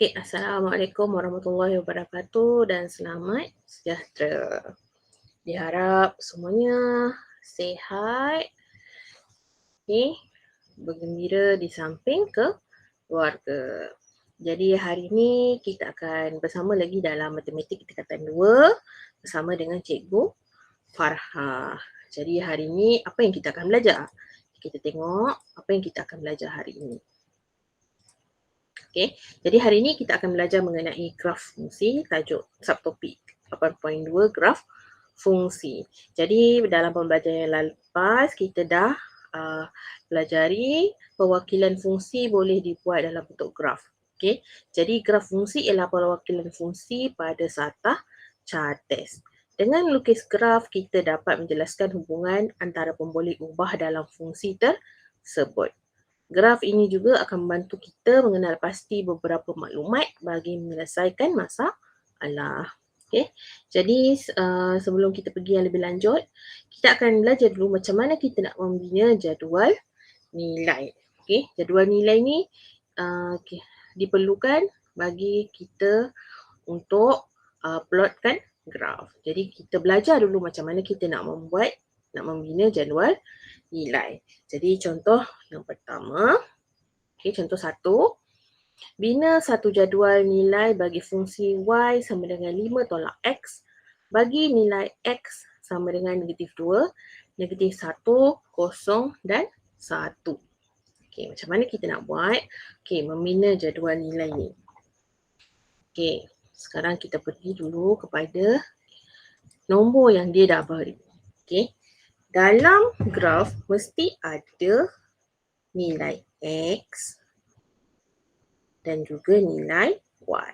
Okey, Assalamualaikum warahmatullahi wabarakatuh dan selamat sejahtera. Diharap semuanya sihat, okey, bergembira di samping keluarga. Jadi hari ini kita akan bersama lagi dalam matematik tingkatan 2 bersama dengan Cikgu Farhah. Jadi hari ini apa yang kita akan belajar? Kita tengok apa yang kita akan belajar hari ini. Okey, jadi hari ini kita akan belajar mengenai graf fungsi, tajuk subtopik 8.2 graf fungsi. Jadi dalam pembelajaran yang lepas kita dah pelajari perwakilan fungsi boleh dibuat dalam bentuk graf. Okey, jadi graf fungsi ialah perwakilan fungsi pada satah chartes. Dengan melukis graf kita dapat menjelaskan hubungan antara pemboleh ubah dalam fungsi tersebut. Graf ini juga akan membantu kita mengenal pasti beberapa maklumat bagi menyelesaikan masalah. Okay. Jadi sebelum kita pergi yang lebih lanjut, kita akan belajar dulu macam mana kita nak membina jadual nilai. Okay. Jadual nilai ni diperlukan bagi kita untuk plotkan graf. Jadi kita belajar dulu macam mana kita nak membina jadual nilai. Jadi contoh yang pertama, contoh 1, bina satu jadual nilai bagi fungsi y sama dengan 5 tolak x bagi nilai x sama dengan negatif 2, negatif 1, 0 dan 1. Okey, macam mana kita nak buat? Okey, membina jadual nilai ni. Okey, sekarang kita pergi dulu kepada nombor yang dia dah beri. Okey. Dalam graf mesti ada nilai X dan juga nilai Y.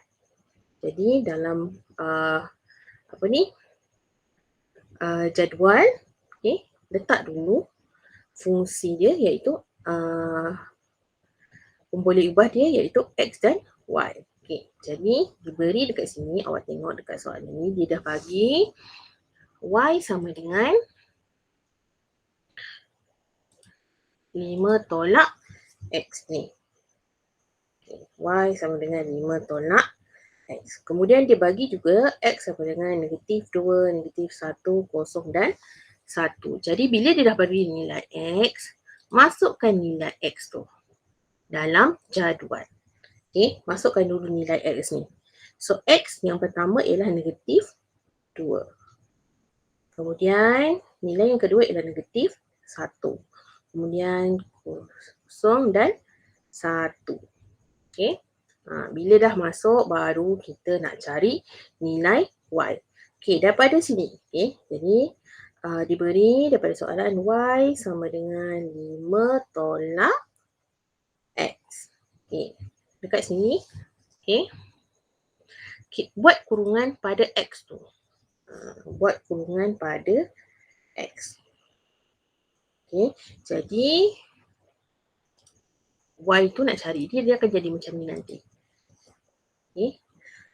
Jadi dalam jadual, letak dulu fungsi dia iaitu pemboleh ubah dia iaitu X dan Y. Okay. Jadi diberi dekat sini, awak tengok dekat soalan ni dia dah bagi Y sama dengan 5 tolak X ni. Okay. Y sama dengan 5 tolak X. Kemudian dia bagi juga X sama dengan negatif 2, negatif 1, 0 dan 1. Jadi bila dia dah bagi nilai X, masukkan nilai X tu dalam jadual. Okay, masukkan dulu nilai X ni. So X yang pertama ialah negatif 2. Kemudian nilai yang kedua ialah negatif 1. Kemudian 0 dan 1. Okay. Bila dah masuk baru kita nak cari nilai Y. Okay, daripada sini. Okay, jadi diberi daripada soalan Y sama dengan 5 tolak X. Okay, dekat sini. Okay. Buat kurungan pada X tu. Buat kurungan pada X. Okay, jadi Y tu nak cari dia akan jadi macam ni nanti. Okay.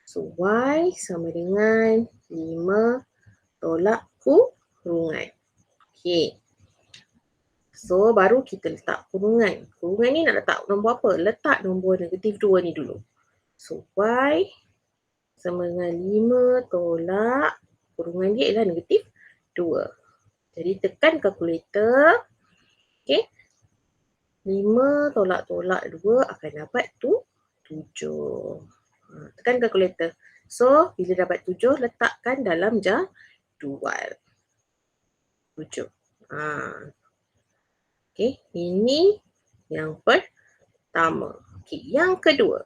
So Y sama dengan 5 tolak kurungan. Okay. So baru kita letak kurungan. Kurungan ni nak letak nombor apa? Letak nombor negatif 2 ni dulu. So Y sama dengan 5 tolak kurungan dia ialah negatif 2. Jadi tekan kalkulator. Okay. 5 tolak 2 akan dapat 7. Tekan kalkulator. So, bila dapat 7, letakkan dalam jadual. 7. Okay, ini yang pertama. Okay, yang kedua.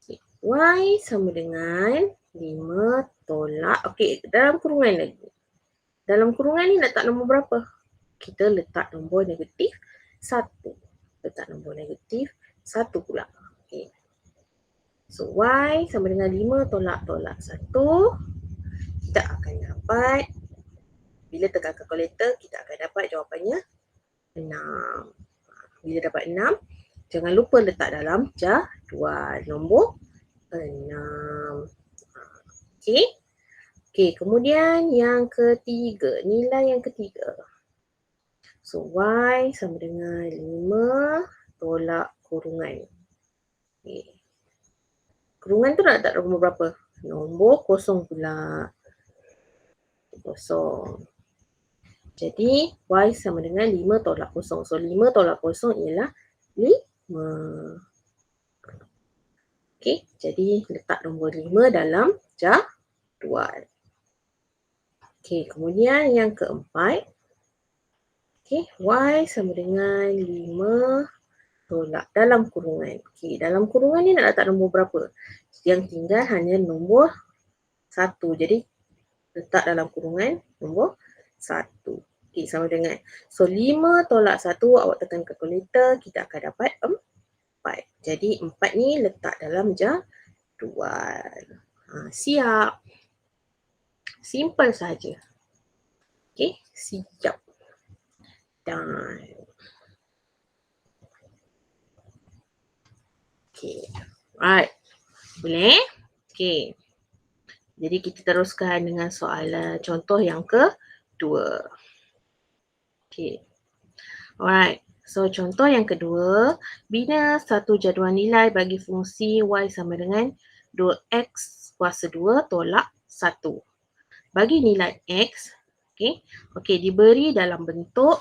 Okay, Y sama dengan 5 tolak. Okay, dalam kurungan lagi. Dalam kurungan ni letak nombor berapa? Kita letak nombor negatif 1. Letak nombor negatif 1 pula. Okay. So, Y sama dengan 5 tolak 1. Kita akan dapat, bila tekan kalkulator, kita akan dapat jawapannya 6. Bila dapat 6, jangan lupa letak dalam jadual nombor 6. Okay. Okay, kemudian yang ketiga, nilai yang ketiga. So, Y sama dengan 5 tolak kurungan. Okay. Kurungan tu nak letak nombor berapa? Nombor kosong pula. Kosong. Jadi Y sama dengan 5 tolak kosong. So 5 tolak kosong ialah 5. Okey, jadi letak nombor 5 dalam jadual. Okey, kemudian yang keempat. Okey, Y sama dengan 5 tolak dalam kurungan. Okey, dalam kurungan ni nak letak nombor berapa? Yang tinggal hanya nombor 1. Jadi letak dalam kurungan nombor 1. Okey, sama dengan. So 5 tolak 1 awak tekan kalkulator, kita akan dapat 4. Jadi 4 ni letak dalam jadual. Siap. Simple saja. Okey, siap. Dan okey. Right. Boleh? Okey. Jadi kita teruskan dengan soalan contoh yang kedua. Okey. Alright. So contoh yang kedua, bina satu jadual nilai bagi fungsi Y sama dengan 2X kuasa 2 tolak 1. Bagi nilai X, okey, diberi dalam bentuk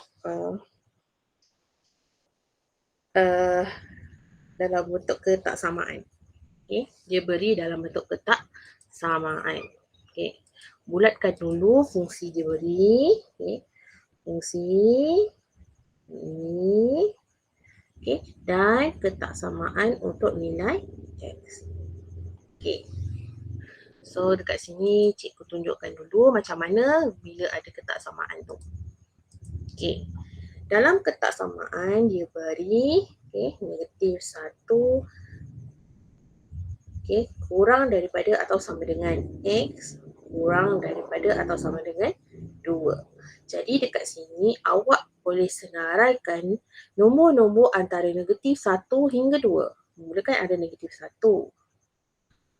dalam bentuk ketaksamaan. Okey, dia beri dalam bentuk ketaksamaan. Okey. Bulatkan dulu fungsi dia beri. Okey. Fungsi ini. Okey, dan ketaksamaan untuk nilai X. Okey. So dekat sini cikgu tunjukkan dulu macam mana bila ada ketaksamaan tu. Okey. Dalam ketaksamaan dia beri negatif 1 kurang daripada atau sama dengan X kurang daripada atau sama dengan 2. Jadi dekat sini awak boleh senaraikan nombor-nombor antara negatif 1 hingga 2. Mula kan ada negatif 1.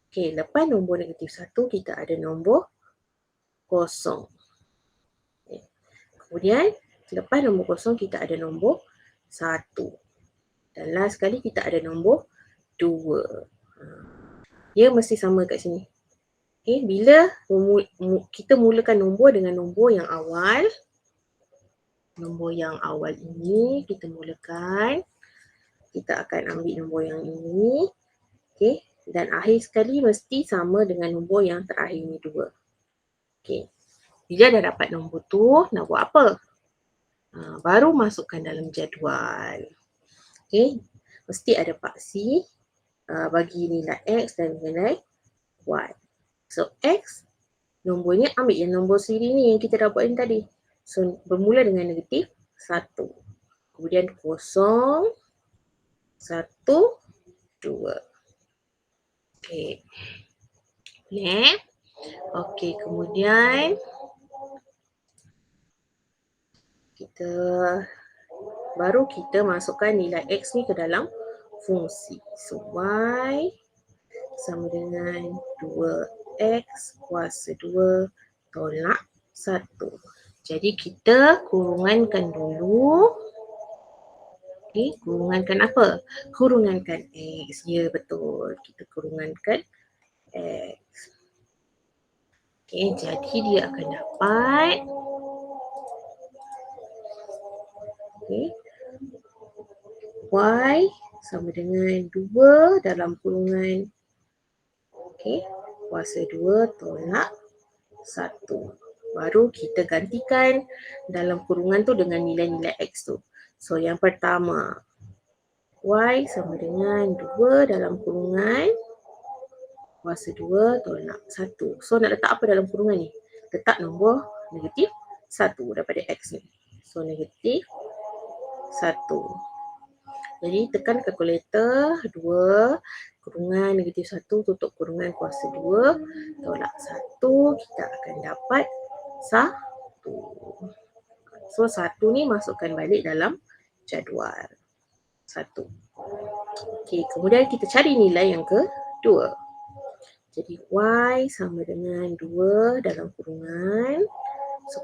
Okey, lepas nombor negatif 1 kita ada nombor kosong. Kemudian lepas nombor kosong kita ada nombor 1. Dan last sekali kita ada nombor 2. Dia mesti sama kat sini. Okay, bila kita mulakan nombor dengan nombor yang awal, nombor yang awal ini kita mulakan, kita akan ambil nombor yang ini, okay, dan akhir sekali mesti sama dengan nombor yang terakhir ni 2. Okay. Bila dah dapat nombor tu, nak buat apa? Baru masukkan dalam jadual. Okay. Mesti ada paksi bagi nilai X dan nilai Y. So X, nombornya ambil yang nombor sendiri ni yang kita dah buat ni tadi. So bermula dengan negatif 1. Kemudian kosong, 1, 2. Okay. Boleh? Okay, kemudian kita masukkan nilai X ni ke dalam fungsi. So Y sama dengan 2X kuasa 2 tolak 1. Jadi kita kurungankan dulu. Okay, kurungankan apa? Kurungankan X. Ya, betul. Kita kurungankan X. Okay, jadi dia akan dapat Y sama dengan 2 dalam kurungan kuasa 2 tolak 1. Baru kita gantikan dalam kurungan tu dengan nilai-nilai X tu. So yang pertama, Y sama dengan 2 dalam kurungan kuasa 2 tolak 1. So nak letak apa dalam kurungan ni? Letak nombor negatif 1 daripada X ni. So negatif 1. Jadi tekan kalkulator 2 kurungan negatif 1 tutup kurungan kuasa 2 tolak 1, kita akan dapat 1. So 1 ni masukkan balik dalam jadual. 1. Okey, kemudian kita cari nilai yang kedua. Jadi Y sama dengan 2 dalam kurungan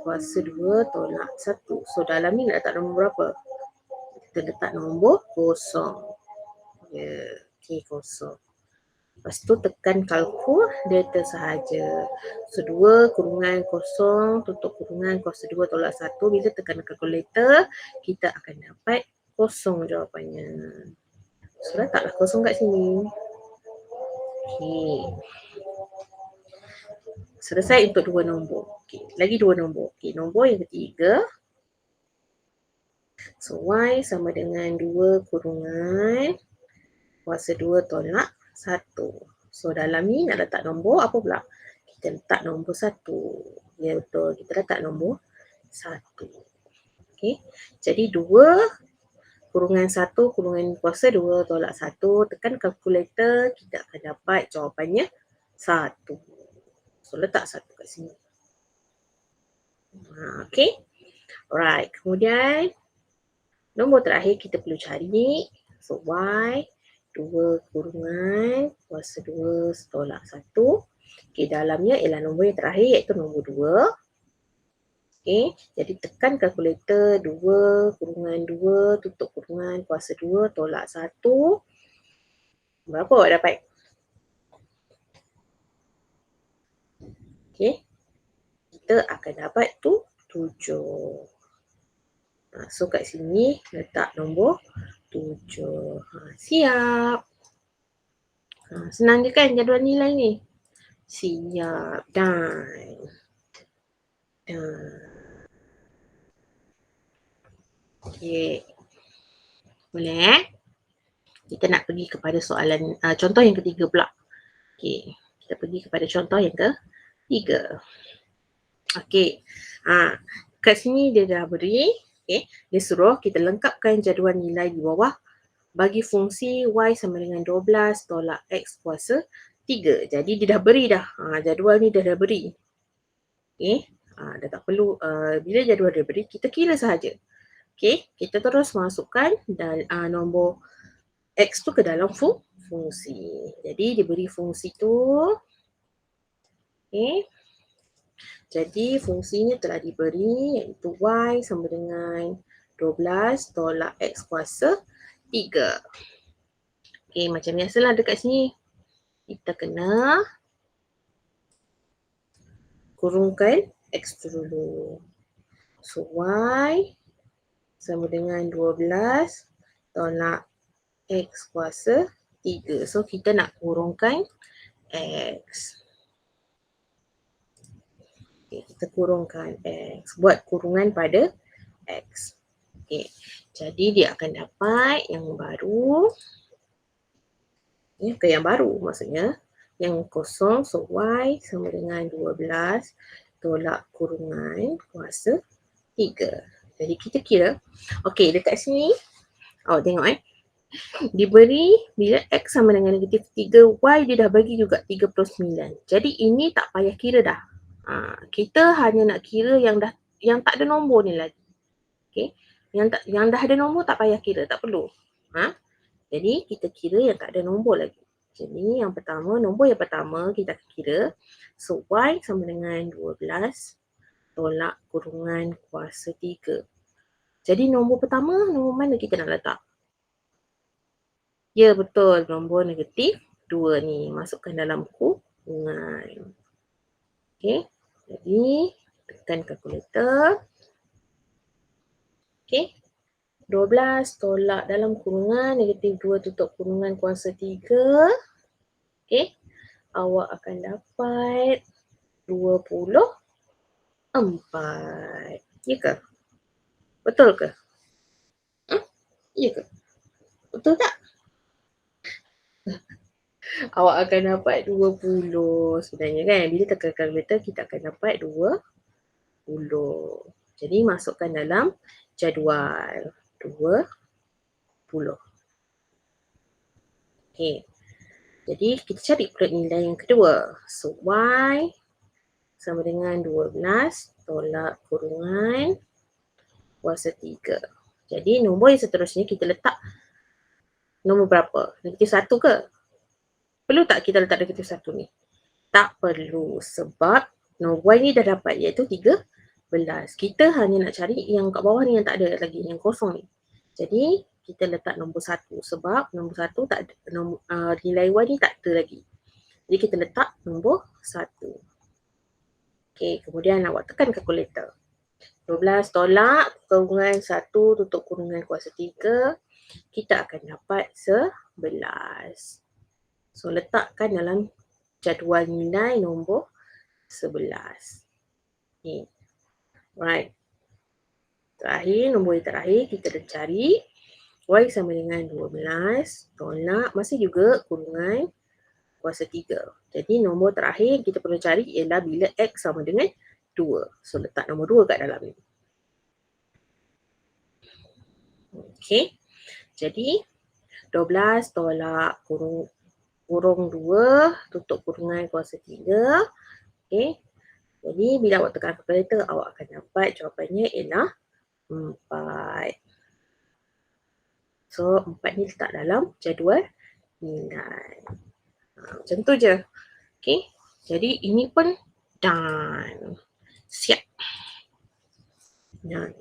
kuasa 2 tolak 1. So dalam ni nak letak nombor berapa? Kita letak nombor kosong. Ya, okey, kosong. Lepas tu tekan kalkulator sahaja. So 2 kurungan kosong tutup kurungan kuasa 2 tolak 1. Bila tekan kalkulator, kita akan dapat kosong jawapannya. So letaklah kosong kat sini. Okey. Selesai untuk 2 nombor. Okey, lagi 2 nombor. Okey, nombor yang ketiga. So Y sama dengan 2 kurungan kuasa 2 tolak 1. So dalam ni nak letak nombor apa pula? Kita letak nombor 1. Ya betul, kita letak nombor 1. Okey. Jadi 2 kurungan 1 kurungan kuasa 2 tolak 1. Tekan kalkulator, kita akan dapat jawapannya 1. So letak 1 kat sini. Okey. Alright. Kemudian nombor terakhir kita perlu cari. So Y 2 kurungan kuasa 2 tolak 1. Okey, dalamnya ialah nombor yang terakhir iaitu nombor 2. Okey, jadi tekan kalkulator 2 kurungan 2 tutup kurungan kuasa 2 tolak 1. Berapa awak dapat? Okey, kita akan dapat tu 7. So kat sini letak nombor 7. Siap. Senang je kan jadual nilai ni? Siap. Done. Okey. Boleh Kita nak pergi kepada soalan contoh yang ketiga pula. Okey, kita pergi kepada contoh yang ketiga. Okey. Kat sini dia dah beri, okey, dia suruh kita lengkapkan jadual nilai di bawah bagi fungsi Y sama dengan 12 tolak X kuasa 3. Jadi dia dah beri dah. Jadual ni dah beri. Okey. Dah tak perlu, bila jadual dia beri, kita kira sahaja. Okey, kita terus masukkan dan nombor X tu ke dalam fungsi. Jadi diberi fungsi tu. Okey. Jadi fungsinya telah diberi iaitu Y sama dengan 12 tolak X kuasa 3. Okey, macam biasalah dekat sini. Kita kena kurungkan X tu dulu. So Y sama dengan 12 tolak X kuasa 3. So kita nak kurungkan X. Okay, kita kurungkan X. Buat kurungan pada X. Okay. Jadi dia akan dapat yang baru. Bukan yang baru maksudnya. Yang kosong. So Y sama dengan 12 tolak kurungan kuasa 3. Jadi kita kira. Okay, dekat sini. Tengok diberi bila X sama dengan negatif 3, Y dia dah bagi juga 39. Jadi ini tak payah kira dah. Kita hanya nak kira yang tak ada nombor ni lagi. Okey. Yang dah ada nombor tak payah kira, tak perlu. Jadi kita kira yang tak ada nombor lagi. Jadi yang pertama, nombor yang pertama kita akan kira. So Y sama dengan 12 tolak kurungan kuasa 3. Jadi nombor pertama, nombor mana kita nak letak? Ya betul, nombor negatif 2 ni. Masukkan dalam kurungan. Okey. Jadi, tekan kalkulator. Okey. 12 tolak dalam kurungan negatif 2 tutup kurungan kuasa 3. Okey. Awak akan dapat 24. Ya ke? Betul ke? Ya ke? Betul tak? Awak akan dapat 20 sebenarnya kan. Bila tekan kalkulator kita akan dapat 20. Jadi masukkan dalam jadual 20. Okey. Jadi kita cari pula nilai yang kedua. So Y sama dengan 12 tolak kurungan kuasa 3. Jadi nombor yang seterusnya kita letak nombor berapa? Negatif 1 ke? Perlu tak kita letak negatif 1 ni? Tak perlu sebab nombor Y ni dah dapat iaitu 13. Kita hanya nak cari yang kat bawah ni yang tak ada lagi, yang kosong ni. Jadi kita letak nombor 1 sebab nombor 1 tak ada, nilai Y ni tak ada lagi. Jadi kita letak nombor 1. Okey, kemudian awak tekan kalkulator. 12 tolak kurungan 1 tutup kurungan kuasa 3, kita akan dapat 11. So letakkan dalam jadual nilai nombor 11. Okay. Right. Terakhir, nombor yang terakhir kita dah cari Y sama dengan 12 tolak masih juga kurungan kuasa 3. Jadi nombor terakhir kita perlu cari ialah bila X sama dengan 2. So letak nombor 2 kat dalam ni. Okay. Jadi 12 tolak kurung 2 tutup kurungan kuasa 3. Okay. Jadi bila awak tekan kalkulator awak akan dapat jawapannya ialah 4. So 4 ni letak dalam jadual nilai. Macam tu je. Okay. Jadi ini pun done. Siap. Done.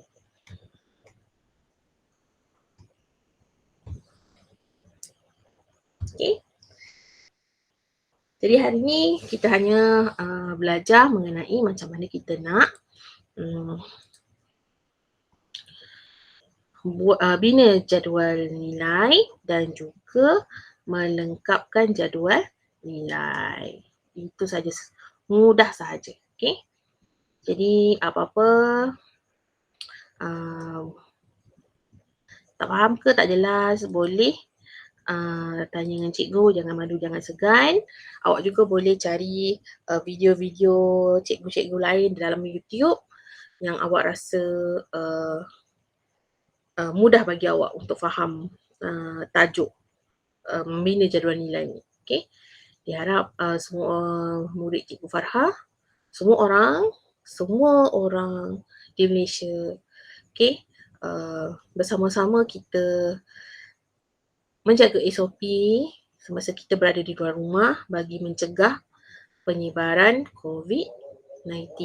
Okay. Jadi hari ni kita hanya belajar mengenai macam mana kita nak bina jadual nilai dan juga melengkapkan jadual nilai. Itu saja, mudah sahaja. Okay. Jadi apa-apa tak faham ke tak jelas boleh tanya dengan cikgu, jangan malu, jangan segan. Awak juga boleh cari video-video cikgu-cikgu lain dalam YouTube yang awak rasa mudah bagi awak untuk faham tajuk membina jadual nilai ni. Okay. Diharap semua murid Cikgu Farha, semua orang di Malaysia, okay, bersama-sama kita menjaga SOP semasa kita berada di luar rumah bagi mencegah penyebaran COVID-19.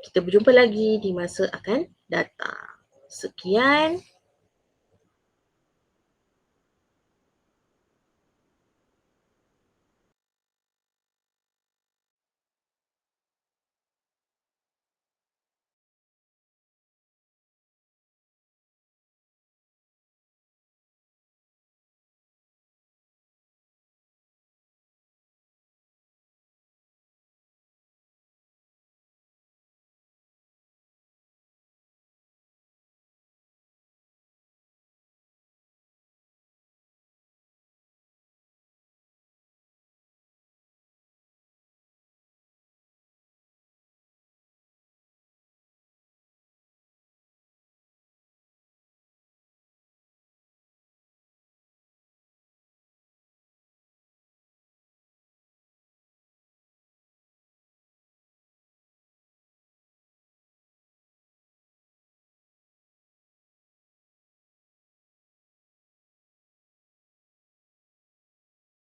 Kita berjumpa lagi di masa akan datang. Sekian.